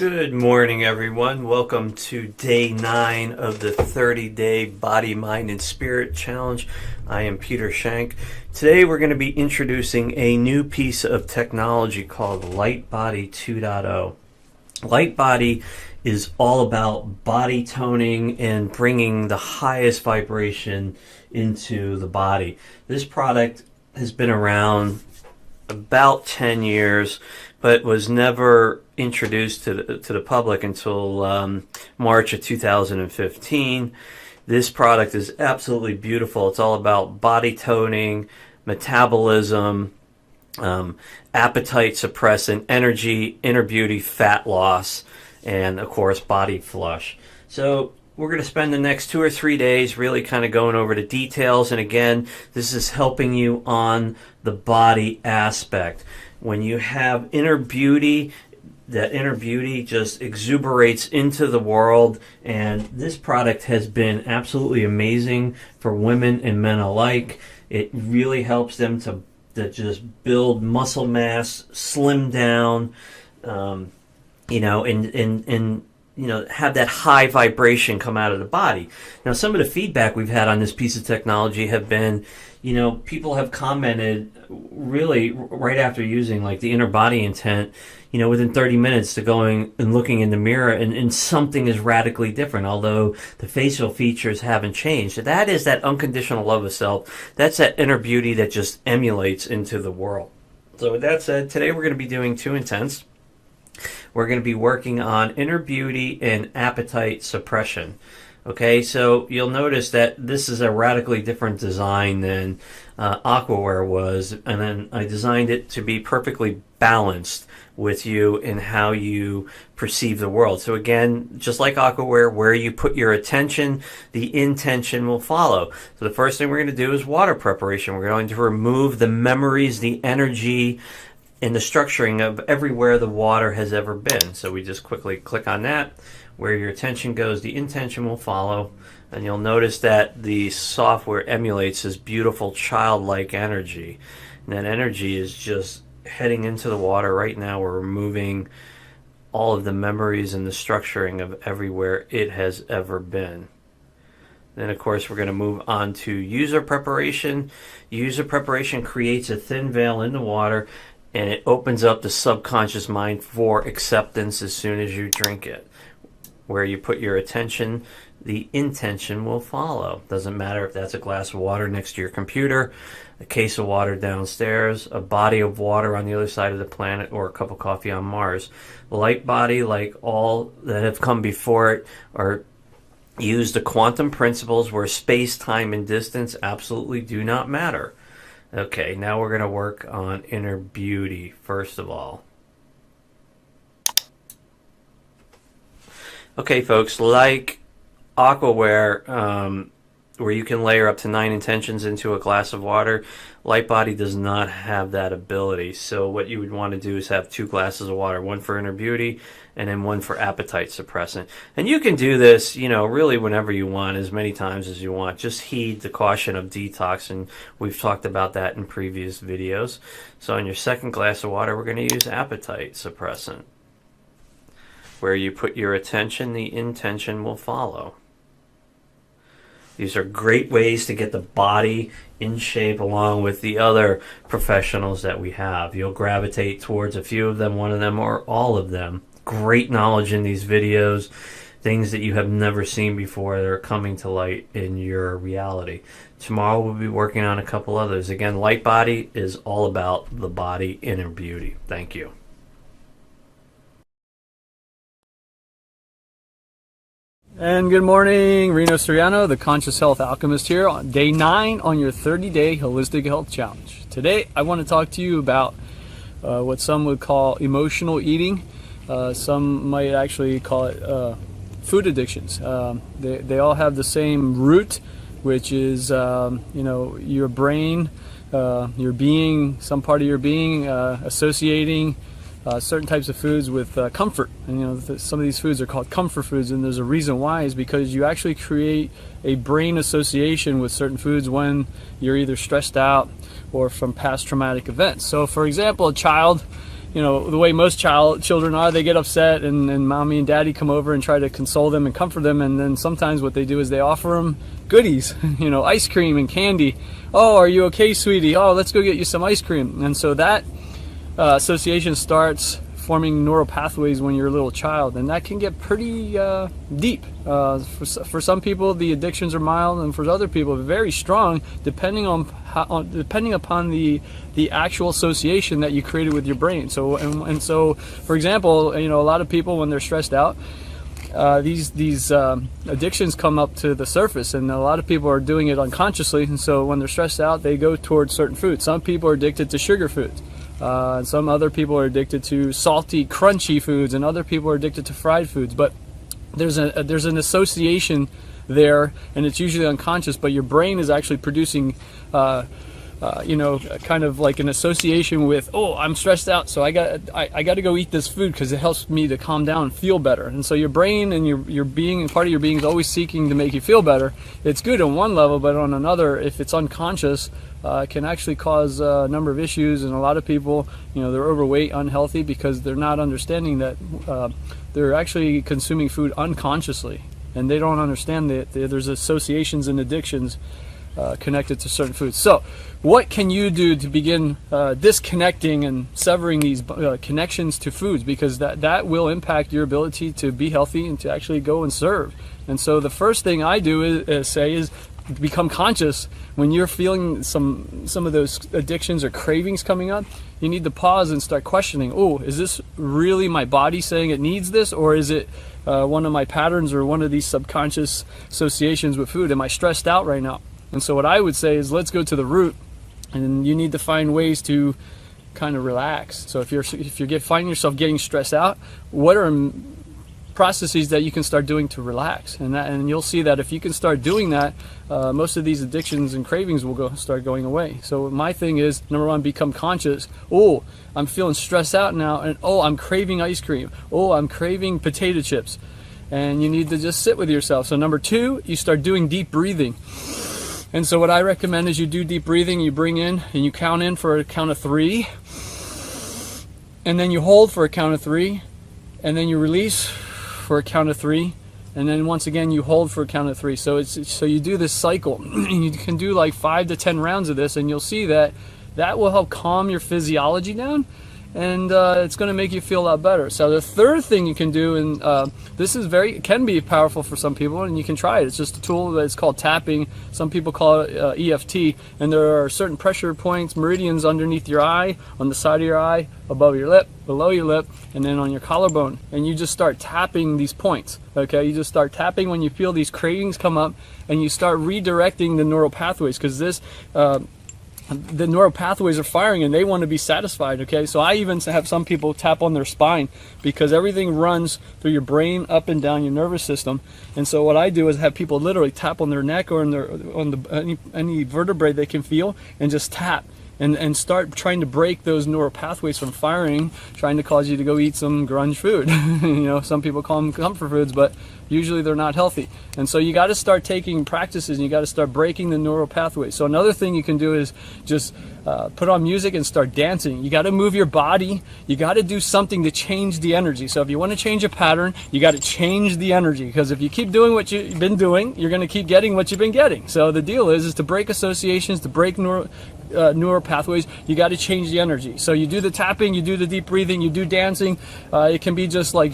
Good morning, everyone. Welcome to day 9 of the 30-day Body, Mind, and Spirit Challenge. I am Peter Schenk. Today we're going to be introducing a new piece of technology called LightBody 2.0. LightBody is all about body toning and bringing the highest vibration into the body. This product has been around about 10 years, but was never introduced to the public until March of 2015. This product is absolutely beautiful. It's all about body toning, metabolism, appetite suppressant, energy, inner beauty, fat loss, and of course body flush. So we're going to spend the next 2 or 3 days really kind of going over the details. And again, this is helping you on the body aspect. When you have inner beauty, that inner beauty just exuberates into the world, and this product has been absolutely amazing for women and men alike. It really helps them to just build muscle mass, slim down, and have that high vibration come out of the body. Now, some of the feedback we've had on this piece of technology have been, people have commented really right after using like the inner body intent, within 30 minutes to going and looking in the mirror and something is radically different, although the facial features haven't changed. So that is that unconditional love of self. That's that inner beauty that just emulates into the world. So with that said, today we're going to be doing 2 intents. We're going to be working on inner beauty and appetite suppression. Okay, so you'll notice that this is a radically different design than Aquaware was, and then I designed it to be perfectly balanced with you in how you perceive the world. So again, just like Aquaware, where you put your attention, the intention will follow. So the first thing we're going to do is water preparation. We're going to remove the memories, the energy, and the structuring of everywhere the water has ever been. So we just quickly click on that. Where your attention goes, the intention will follow. And you'll notice that the software emulates this beautiful childlike energy. And that energy is just heading into the water. Right now we're removing all of the memories and the structuring of everywhere it has ever been. Then, of course, we're going to move on to user preparation. User preparation creates a thin veil in the water, and it opens up the subconscious mind for acceptance as soon as you drink it. Where you put your attention, the intention will follow. Doesn't matter if that's a glass of water next to your computer, a case of water downstairs, a body of water on the other side of the planet, or a cup of coffee on Mars. LightBody, like all that have come before it, use the quantum principles where space, time, and distance absolutely do not matter. Okay, now we're going to work on inner beauty first of all. Okay, folks, like Aquaware, where you can layer up to 9 intentions into a glass of water, LightBody does not have that ability. So what you would want to do is have 2 glasses of water, one for inner beauty and then one for appetite suppressant. And you can do this, really whenever you want, as many times as you want. Just heed the caution of detox, and we've talked about that in previous videos. So on your second glass of water, we're going to use appetite suppressant. Where you put your attention, the intention will follow. These are great ways to get the body in shape along with the other professionals that we have. You'll gravitate towards a few of them, one of them, or all of them. Great knowledge in these videos, things that you have never seen before that are coming to light in your reality. Tomorrow we'll be working on a couple others. Again, LightBody is all about the body inner beauty. Thank you. And good morning, Reno Soriano, the Conscious Health Alchemist here on day 9 on your 30-day Holistic Health Challenge. Today I want to talk to you about what some would call emotional eating. Some might actually call it food addictions. They all have the same root, which is your brain, your being, some part of your being associating certain types of foods with comfort. And some of these foods are called comfort foods, and there's a reason why, is because you actually create a brain association with certain foods when you're either stressed out or from past traumatic events. So for example, a child the way most children are, they get upset, and mommy and daddy come over and try to console them and comfort them, and then sometimes what they do is they offer them goodies, ice cream and candy. Oh, are you okay, sweetie? Oh, let's go get you some ice cream. And so that association starts forming neural pathways when you're a little child, and that can get pretty deep. For some people, the addictions are mild, and for other people, very strong, depending upon the actual association that you created with your brain. So, so, for example, a lot of people, when they're stressed out, these addictions come up to the surface, and a lot of people are doing it unconsciously. And so, when they're stressed out, they go towards certain foods. Some people are addicted to sugar foods. Some other people are addicted to salty, crunchy foods, and other people are addicted to fried foods. But there's an association there, and it's usually unconscious. But your brain is actually producing, kind of like an association with, oh, I'm stressed out, so I got to go eat this food because it helps me to calm down and feel better. And so your brain and your being and part of your being is always seeking to make you feel better. It's good on one level, but on another, if it's unconscious, can actually cause a number of issues. And a lot of people, they're overweight, unhealthy, because they're not understanding that they're actually consuming food unconsciously, and they don't understand that there's associations and addictions connected to certain foods. So what can you do to begin disconnecting and severing these connections to foods, because that will impact your ability to be healthy and to actually go and serve. And so the first thing I do is become conscious. When you're feeling some of those addictions or cravings coming up, you need to pause and start questioning, oh, is this really my body saying it needs this, or is it one of my patterns or one of these subconscious associations with food? Am I stressed out right now? And so what I would say is, let's go to the root, and you need to find ways to kind of relax. So if you're finding yourself getting stressed out, what are processes that you can start doing to relax? And you'll see that if you can start doing that, most of these addictions and cravings will start going away. So my thing is, number one, become conscious. Oh, I'm feeling stressed out now, and oh, I'm craving ice cream. Oh, I'm craving potato chips. And you need to just sit with yourself. So number two, you start doing deep breathing. And so what I recommend is you do deep breathing. You bring in and you count in for a count of 3, and then you hold for a count of 3, and then you release for a count of 3, and then once again you hold for a count of 3. So you do this cycle, and you can do like 5 to 10 rounds of this, and you'll see that will help calm your physiology down, and it's going to make you feel a lot better. So the third thing you can do, and this is can be powerful for some people, and you can try it. It's just a tool that's called tapping. Some people call it EFT, and there are certain pressure points, meridians underneath your eye, on the side of your eye, above your lip, below your lip, and then on your collarbone. And you just start tapping these points. Okay, you just start tapping when you feel these cravings come up, and you start redirecting the neural pathways, because the neural pathways are firing and they want to be satisfied. Okay, so I even have some people tap on their spine, because everything runs through your brain up and down your nervous system. And so what I do is have people literally tap on their neck or any vertebrae they can feel, and just tap and start trying to break those neural pathways from firing, trying to cause you to go eat some grunge food. Some people call them comfort foods, but usually they're not healthy. And so you got to start taking practices, and you got to start breaking the neural pathways. So another thing you can do is just put on music and start dancing. You got to move your body. You got to do something to change the energy. So if you want to change a pattern, you got to change the energy, because if you keep doing what you've been doing, you're going to keep getting what you've been getting. So the deal is to break associations, to break neural pathways, you got to change the energy. So you do the tapping, you do the deep breathing, you do dancing. It can be just like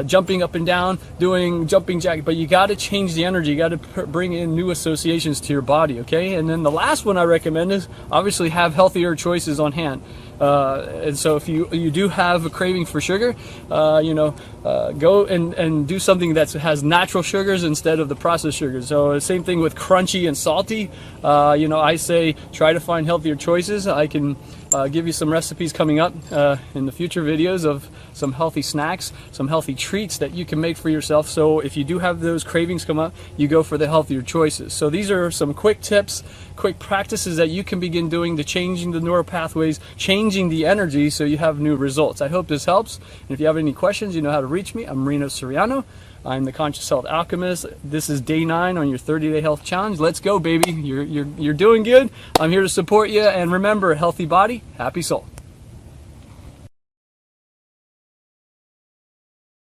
jumping up and down, doing jumping jack, but you got to change the energy. You got to bring in new associations to your body. Okay, and then the last one I recommend is obviously have healthier choices on hand. And so if you do have a craving for sugar, go and do something that has natural sugars instead of the processed sugars. So same thing with crunchy and salty. I say try to find healthier choices. I can give you some recipes coming up in the future videos of some healthy snacks, some healthy treats that you can make for yourself. So if you do have those cravings come up, you go for the healthier choices. So these are some quick tips, quick practices that you can begin doing to changing the neural pathways, changing the energy, so you have new results. I hope this helps. And if you have any questions, you know how to reach me. I'm Reno Soriano. I'm the Conscious Health Alchemist. This is day 9 on your 30-day health challenge. Let's go, baby. You're doing good. I'm here to support you. And remember, healthy body, happy soul.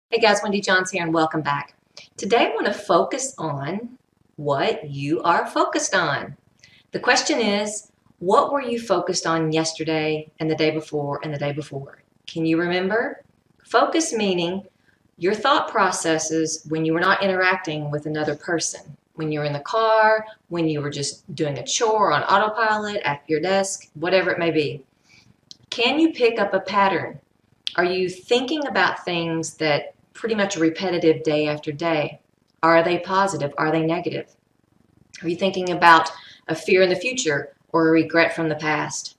Hey guys, Wendy Johns here and welcome back. Today I want to focus on what you are focused on. The question is, what were you focused on yesterday and the day before and the day before? Can you remember? Focus meaning your thought processes when you were not interacting with another person, when you were in the car, when you were just doing a chore on autopilot at your desk, whatever it may be. Can you pick up a pattern? Are you thinking about things that pretty much repetitive day after day? Are they positive? Are they negative? Are you thinking about a fear in the future or a regret from the past?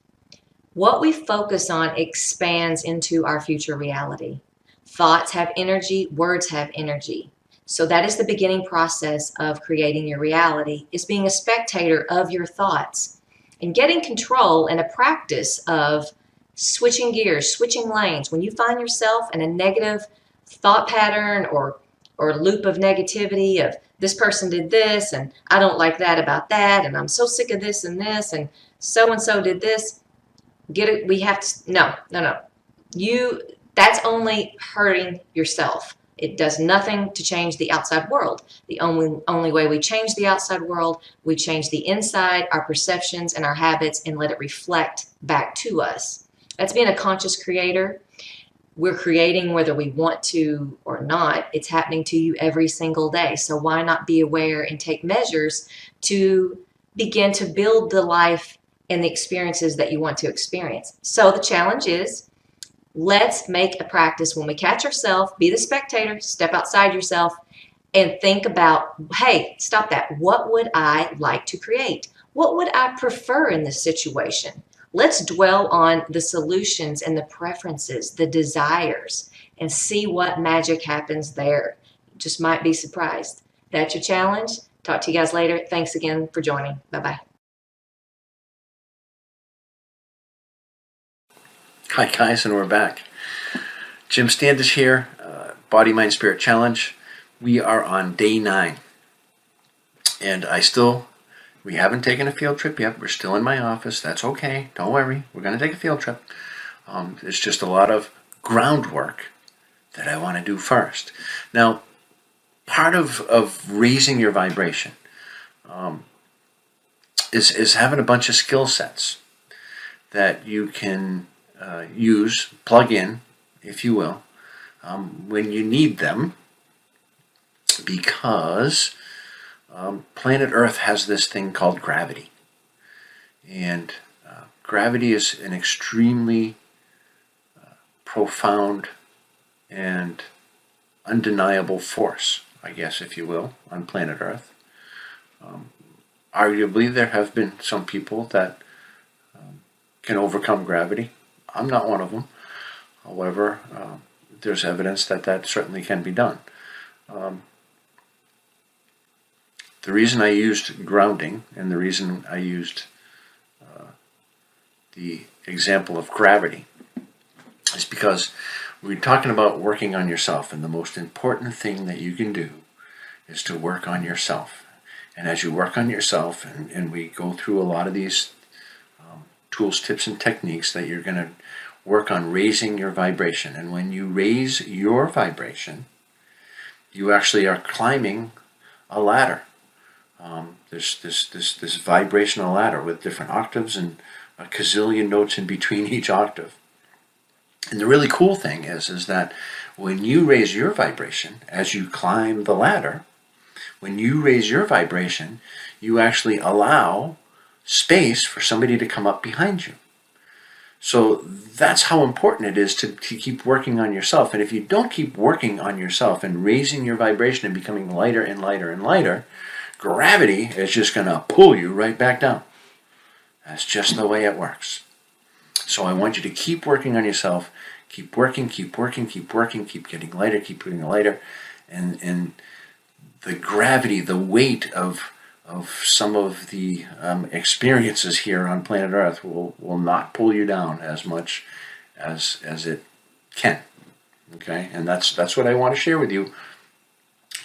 What we focus on expands into our future reality. Thoughts have energy, words have energy. So that is the beginning process of creating your reality, is being a spectator of your thoughts and getting control and a practice of switching gears, switching lanes. When you find yourself in a negative thought pattern or loop of negativity of this person did this and I don't like that about that and I'm so sick of this and so did this, get it, we have to, no. That's only hurting yourself. It does nothing to change the outside world. The only way we change the outside world, we change the inside, our perceptions and our habits, and let it reflect back to us. That's being a conscious creator. We're creating whether we want to or not. It's happening to you every single day. So why not be aware and take measures to begin to build the life and the experiences that you want to experience? So the challenge is, let's make a practice when we catch ourselves, be the spectator, step outside yourself, and think about, hey, stop that. What would I like to create? What would I prefer in this situation? Let's dwell on the solutions and the preferences, the desires, and see what magic happens there. You just might be surprised. That's your challenge. Talk to you guys later. Thanks again for joining. Bye-bye. Hi guys, and we're back. Jim Standish here, Body, Mind, Spirit Challenge. We are on day 9. And we haven't taken a field trip yet. We're still in my office. That's okay. Don't worry. We're going to take a field trip. There's just a lot of groundwork that I want to do first. Now, part of raising your vibration is having a bunch of skill sets that you can plug in, if you will, when you need them, because planet Earth has this thing called gravity. And gravity is an extremely profound and undeniable force, I guess, if you will, on planet Earth. Arguably, there have been some people that can overcome gravity. I'm not one of them. However, there's evidence that certainly can be done. The reason I used grounding and the reason I used the example of gravity is because we're talking about working on yourself, and the most important thing that you can do is to work on yourself. And as you work on yourself, and we go through a lot of these tools, tips, and techniques, that you're going to work on raising your vibration. And when you raise your vibration, you actually are climbing a ladder. This vibrational ladder with different octaves and a gazillion notes in between each octave. And the really cool thing is that when you raise your vibration, as you climb the ladder, when you raise your vibration, you actually allow space for somebody to come up behind you. So that's how important it is to keep working on yourself. And if you don't keep working on yourself and raising your vibration and becoming lighter and lighter and lighter, gravity is just going to pull you right back down. That's just the way it works. So I want you to keep working on yourself. Keep working, keep working, keep working, keep getting lighter, keep getting lighter. And the gravity, the weight of some of the experiences here on planet Earth will not pull you down as much as it can. Okay? And that's what I want to share with you.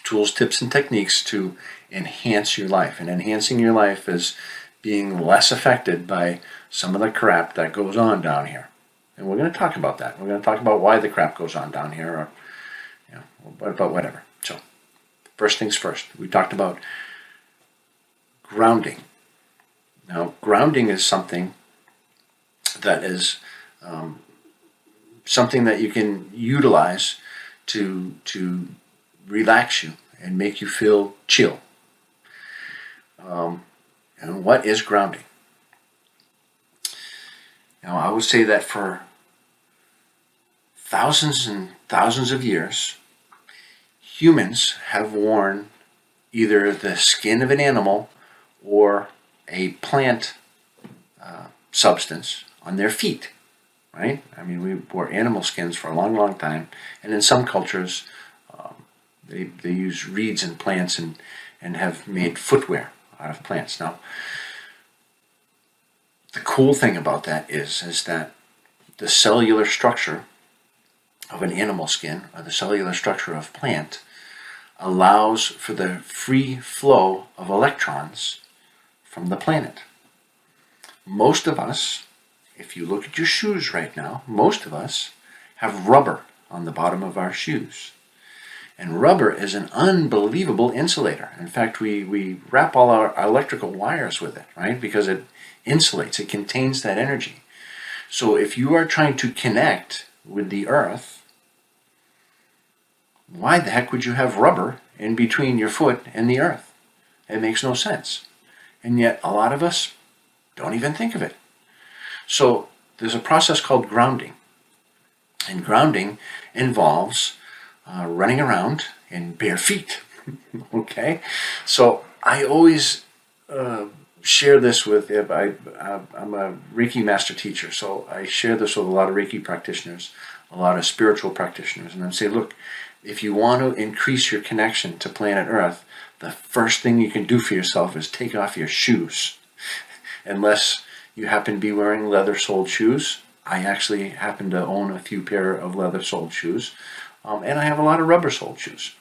Tools, tips, and techniques to enhance your life. And enhancing your life is being less affected by some of the crap that goes on down here. And we're going to talk about that. We're going to talk about why the crap goes on down here, or But whatever. So, first things first. We talked about grounding. Now, grounding is something that is something that you can utilize to relax you and make you feel chill. And what is grounding? Now, I would say that for thousands and thousands of years, humans have worn either the skin of an animal or a plant substance on their feet, right? I mean, we wore animal skins for a long, long time, and in some cultures, they use reeds and plants and have made footwear out of plants. Now, the cool thing about that is that the cellular structure of an animal skin or the cellular structure of plant allows for the free flow of electrons from the planet. Most of us, if you look at your shoes right now, most of us have rubber on the bottom of our shoes. And rubber is an unbelievable insulator. In fact, we wrap all our electrical wires with it, right? Because it insulates, it contains that energy. So if you are trying to connect with the earth, why the heck would you have rubber in between your foot and the earth? It makes no sense. And yet a lot of us don't even think of it. So there's a process called grounding. And grounding involves running around in bare feet. Okay? So I always share this with, I'm a Reiki master teacher, so I share this with a lot of Reiki practitioners, a lot of spiritual practitioners, and I say, look, if you want to increase your connection to planet Earth, the first thing you can do for yourself is take off your shoes. Unless you happen to be wearing leather-soled shoes. I actually happen to own a few pair of leather-soled shoes, and I have a lot of rubber-soled shoes.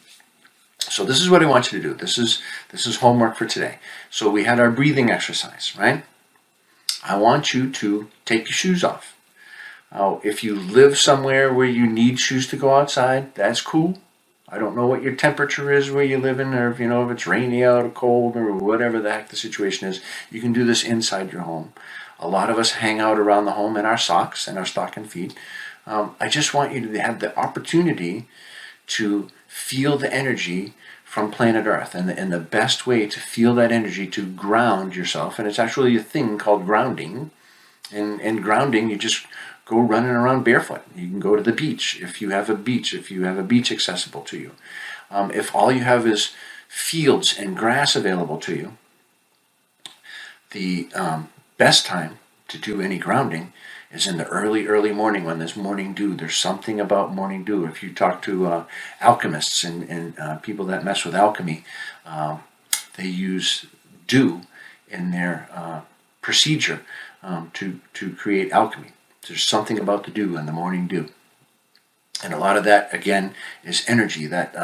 So this is what I want you to do. This is homework for today. So we had our breathing exercise, right? I want you to take your shoes off. Now, if you live somewhere where you need shoes to go outside, that's cool. I don't know what your temperature is where you live in, or if it's rainy out or cold or whatever the heck the situation is. You can do this inside your home. A lot of us hang out around the home in our socks and our stocking feet. I just want you to have the opportunity to feel the energy from planet Earth. And the best way to feel that energy, to ground yourself, and it's actually a thing called grounding. And grounding, you just go running around barefoot. You can go to the beach if you have a beach accessible to you. If all you have is fields and grass available to you, the best time to do any grounding is in the early morning when there's morning dew. There's something about morning dew. If you talk to alchemists and people that mess with alchemy, they use dew in their procedure to create alchemy. There's something about the dew and the morning dew. And a lot of that, again, is energy that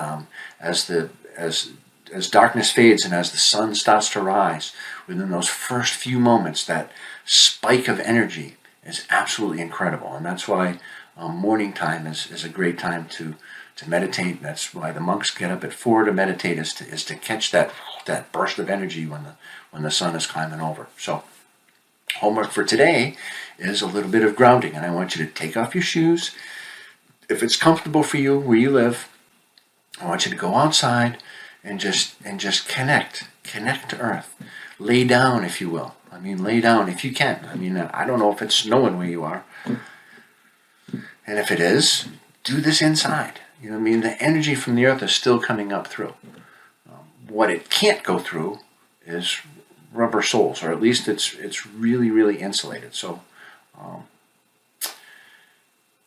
as darkness fades and as the sun starts to rise, within those first few moments, that spike of energy is absolutely incredible. And that's why morning time is a great time to meditate. That's why the monks get up at 4 to meditate, is to catch that burst of energy when the sun is climbing over. So homework for today is a little bit of grounding, and I want you to take off your shoes. If it's comfortable for you where you live, I want you to go outside and just connect to Earth. Lay down, if you will. I mean, lay down if you can. I mean, I don't know if it's snowing where you are, and if it is, do this inside. You know what I mean? The energy from the Earth is still coming up through. What it can't go through is rubber soles, or at least it's really, really insulated. So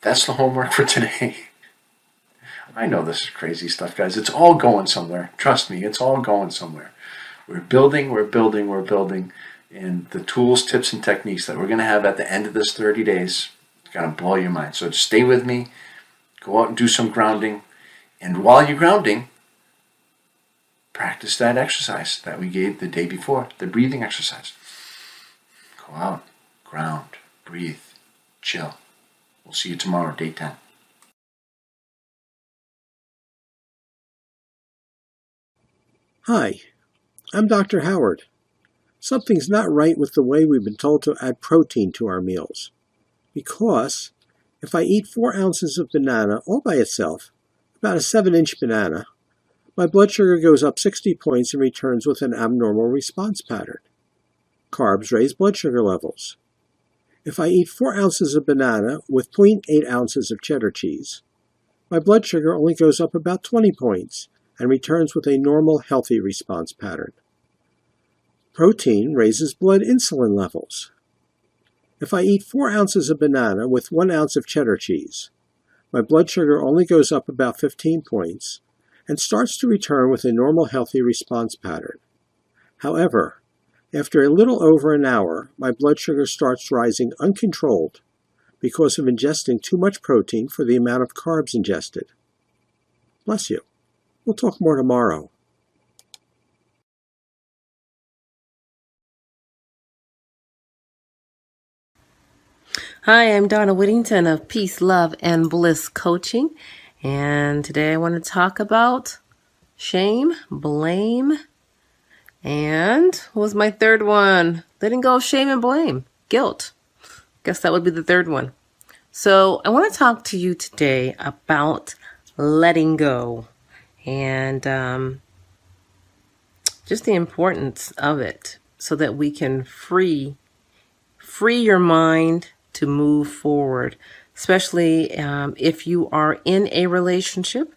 that's the homework for today. I know this is crazy stuff, guys. It's all going somewhere. Trust me, it's all going somewhere. We're building, and the tools, tips, and techniques that we're going to have at the end of this 30 days is going to blow your mind. So just stay with me. Go out and do some grounding. And while you're grounding, practice that exercise that we gave the day before, the breathing exercise. Go out, ground, breathe, chill. We'll see you tomorrow, day 10. Hi, I'm Dr. Howard. Something's not right with the way we've been told to add protein to our meals. Because if I eat 4 ounces of banana all by itself, about a 7-inch banana, my blood sugar goes up 60 points and returns with an abnormal response pattern. Carbs raise blood sugar levels. If I eat 4 ounces of banana with 0.8 ounces of cheddar cheese, my blood sugar only goes up about 20 points and returns with a normal, healthy response pattern. Protein raises blood insulin levels. If I eat 4 ounces of banana with 1 ounce of cheddar cheese, my blood sugar only goes up about 15 points and starts to return with a normal, healthy response pattern. However, after a little over an hour, my blood sugar starts rising uncontrolled because of ingesting too much protein for the amount of carbs ingested. Bless you. We'll talk more tomorrow. Hi, I'm Donna Whittington of Peace, Love, and Bliss Coaching, and today I want to talk about shame, blame, and what was my third one? Letting go of shame and blame, guilt. Guess that would be the third one. So I want to talk to you today about letting go and just the importance of it so that we can free your mind to move forward, especially if you are in a relationship.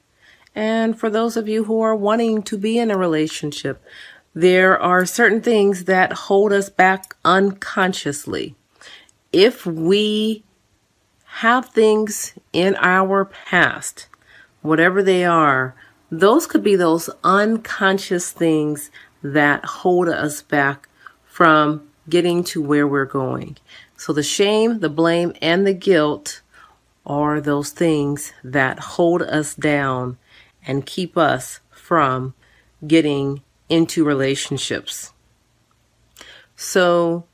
And for those of you who are wanting to be in a relationship, there are certain things that hold us back unconsciously. If we have things in our past, whatever they are, those could be those unconscious things that hold us back from getting to where we're going. So the shame, the blame, and the guilt are those things that hold us down and keep us from getting into relationships. So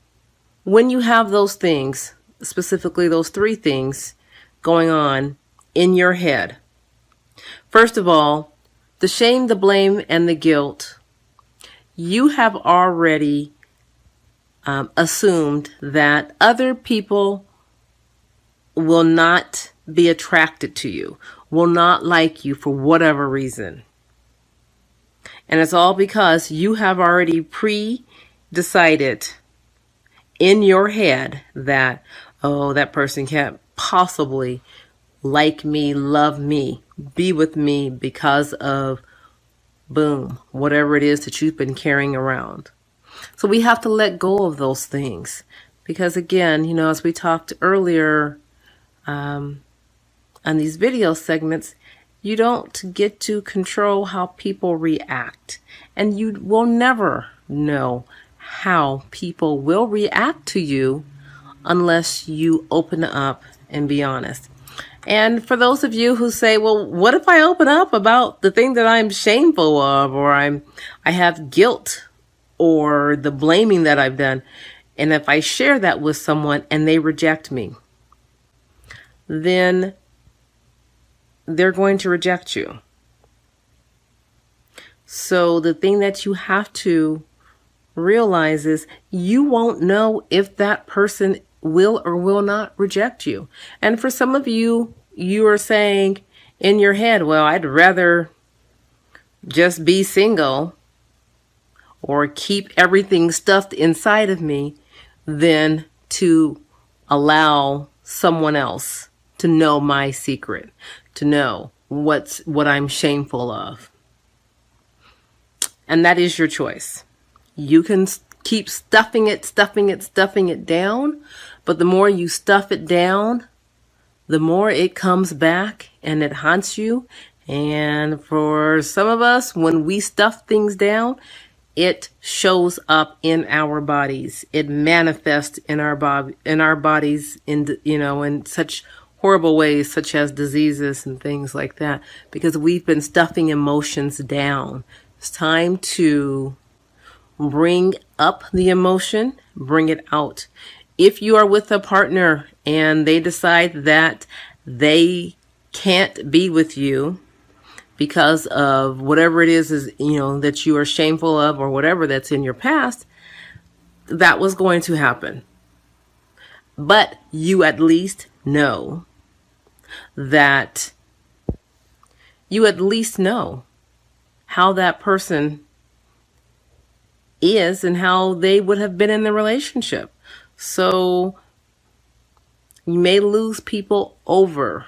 when you have those things, specifically those 3 things going on in your head, first of all, the shame, the blame, and the guilt, you have already assumed that other people will not be attracted to you, will not like you for whatever reason. And it's all because you have already pre-decided in your head that, oh, that person can't possibly like me, love me, be with me because of, boom, whatever it is that you've been carrying around. So we have to let go of those things because, again, as we talked earlier on these video segments, you don't get to control how people react, and you will never know how people will react to you unless you open up and be honest. And for those of you who say, well, what if I open up about the thing that I'm shameful of, or I have guilt, or the blaming that I've done, and if I share that with someone and they reject me, then they're going to reject you. So the thing that you have to realize is you won't know if that person will or will not reject you. And for some of you, you are saying in your head, well, I'd rather just be single or keep everything stuffed inside of me than to allow someone else to know my secret, to know what I'm shameful of. And that is your choice. You can keep stuffing it down, but the more you stuff it down, the more it comes back and it haunts you. And for some of us, when we stuff things down, it shows up in our bodies. It manifests in our bodies in such horrible ways, such as diseases and things like that, because we've been stuffing emotions down. It's time to bring up the emotion, bring it out. If you are with a partner and they decide that they can't be with you because of whatever it is, that you are shameful of or whatever that's in your past, that was going to happen. But you at least know that how that person is and how they would have been in the relationship. So you may lose people over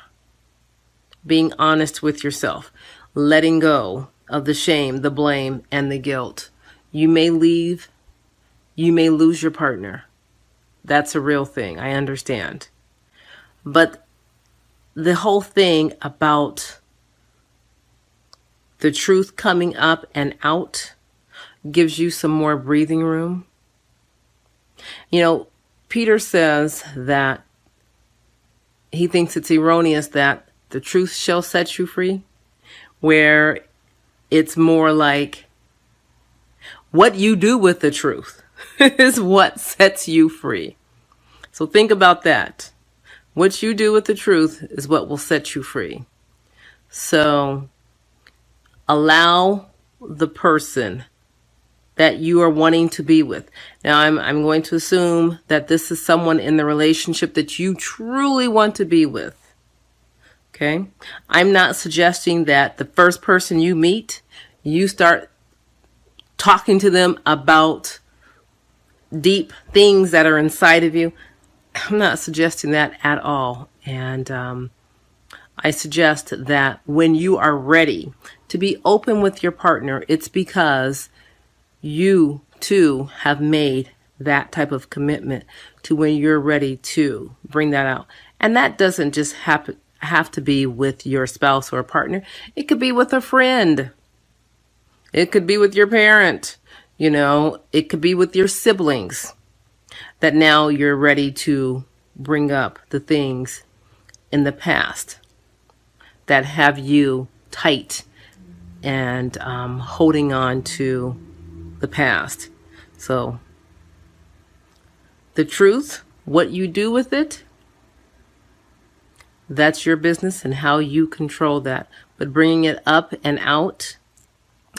being honest with yourself, letting go of the shame, the blame, and the guilt. You may lose your partner. That's a real thing. I understand. But the whole thing about the truth coming up and out gives you some more breathing room. Peter says that he thinks it's erroneous that the truth shall set you free, where it's more like what you do with the truth is what sets you free. So think about that. What you do with the truth is what will set you free. So allow the person that you are wanting to be with. Now, I'm going to assume that this is someone in the relationship that you truly want to be with. Okay? I'm not suggesting that the first person you meet, you start talking to them about deep things that are inside of you. I'm not suggesting that at all. And I suggest that when you are ready to be open with your partner, it's because you too have made that type of commitment to when you're ready to bring that out. And that doesn't just have to be with your spouse or partner. It could be with a friend. It could be with your parent. It could be with your siblings, that now you're ready to bring up the things in the past that have you tight and holding on to the past. So the truth, what you do with it, that's your business and how you control that. But bringing it up and out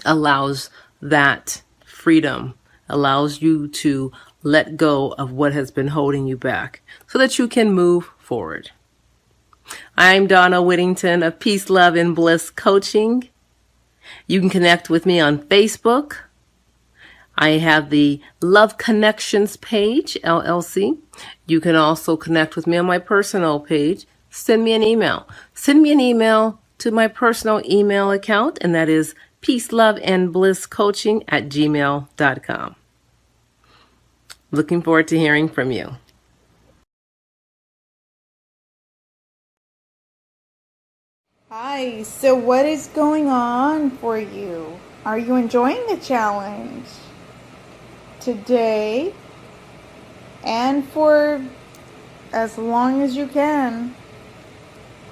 allows that freedom, allows you to let go of what has been holding you back so that you can move forward. I'm Donna Whittington of Peace, Love, and Bliss Coaching. You can connect with me on Facebook. I have the Love Connections page, LLC. You can also connect with me on my personal page. Send me an email. Send me an email to my personal email account, and that is peaceloveandblisscoaching@gmail.com. Looking forward to hearing from you. Hi, so what is going on for you? Are you enjoying the challenge? Today, and for as long as you can,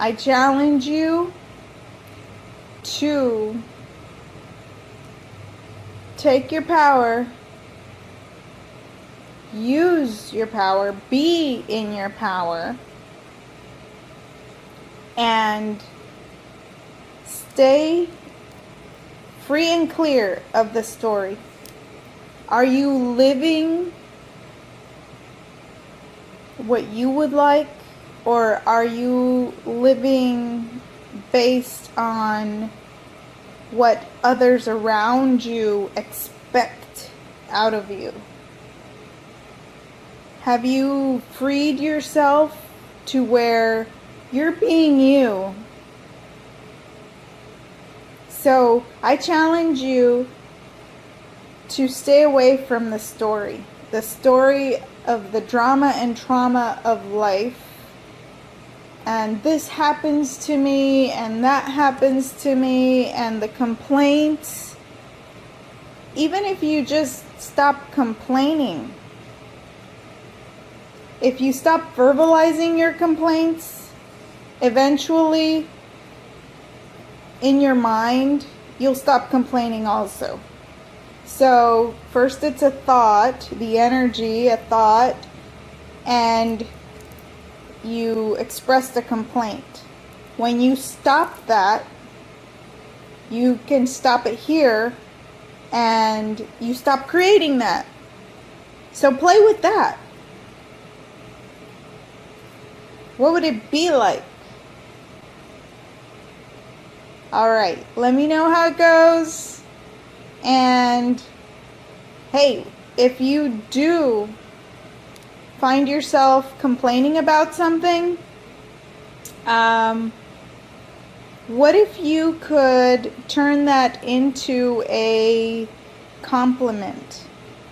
I challenge you to take your power, use your power, be in your power, and stay free and clear of the story. Are you living what you would like, or are you living based on what others around you expect out of you? Have you freed yourself to where you're being you? So I challenge you to stay away from the story of the drama and trauma of life. And this happens to me, and that happens to me, and the complaints. Even if you just stop complaining, if you stop verbalizing your complaints, eventually in your mind, you'll stop complaining also. So first it's a thought, the energy, a thought, and you express the complaint. When you stop that, you can stop it here and you stop creating that. So play with that. What would it be like? Alright, let me know how it goes. And hey, if you do find yourself complaining about something, what if you could turn that into a compliment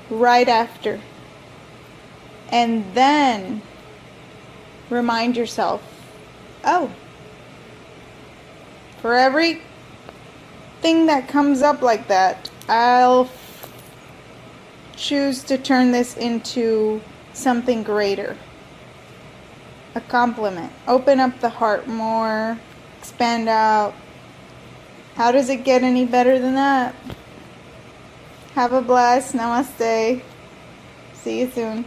right after? And then remind yourself, oh, for every thing that comes up like that, I'll choose to turn this into something greater. A compliment. Open up the heart more. Expand out. How does it get any better than that? Have a blast. Namaste. See you soon.